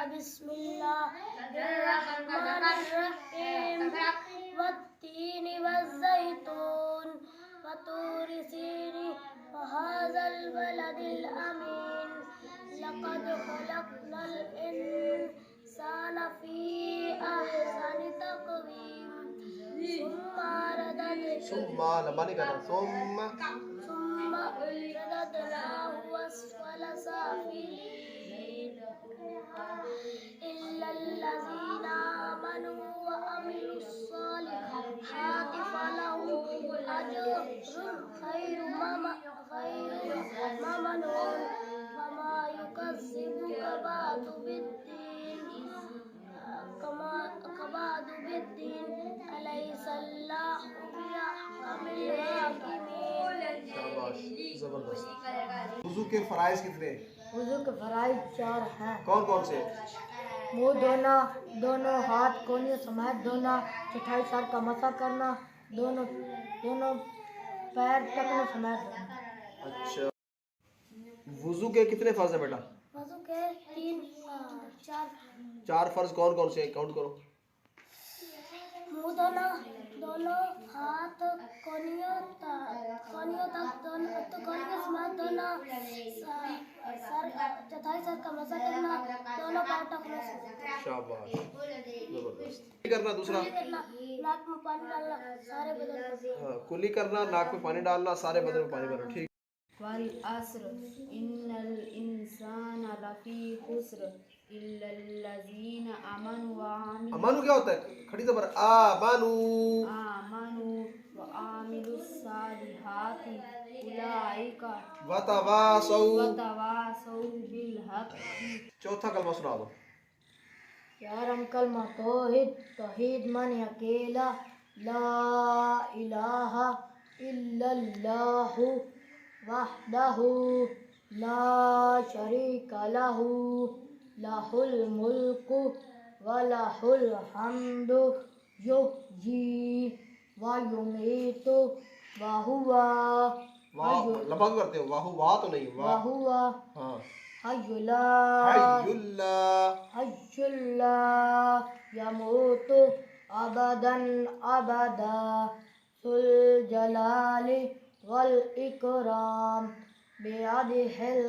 بسم الله الرحمن الرحيم والتين والزيتون وطور سينين وهذا البلد الأمين لقد خلقنا الإنسان في أحسن تقويم ثم رددناه أسفل سافلين إلا الذين آمنوا وعملوا الصالحات فلهم أجر غير ممنون وما يكذبك بعد بالدين أليس الله بأحكم الحاكمين. شاباش، زبردست. وضو کے فرائض کتنے؟ وضو کے فرائض 4 ہیں. کون کون سے؟ منہ دھونا، دونوں ہاتھ کونیوں سمیت دھونا، چوتھائی سر کا مسح کرنا، دونوں پیر ٹکنے سمیت دھونا. اچھا، وضو کے کتنے فرض ہیں بیٹا؟ وضو کے 4 فرض کون کون سے ہیں؟ کاؤنٹ کرو. منہ دھونا، دونوں ہاتھ کونیوں تک کونیوں سمیت دھونا، چوتھائی سر کا مسح کرنا، دونوں پیر ٹکنے سمیت. شاباش، زبردست. کرنا دوسرا ناک میں پانی ڈالنا، سارے بدن میں. ہاں، کلی کرنا، ناک میں پانی ڈالنا، سارے بدن میں پانی بھرنا. ٹھیک. والعصر ان الانسان لفی خسر الا الذین آمنوا وعملوا امانو کیا ہوتا ہے؟ کھڑی زبر وعملوا الصالحات اولئک وتواصوا بالحق. چوتھا کلمہ سنا دو. یارم کلمہ توحید معنی اکیلا، لا الہ الا اللہ وحدہ لا شریک لہ لہ الملک ولہ الحمد یحیی ویمیت وہو لمبا کیوں کرتے ہو؟ واہ تو نہیں، واہ. وہو ہاں. حی لا یموت ابدا ذو الجلال والاکرام بیدہ الخیر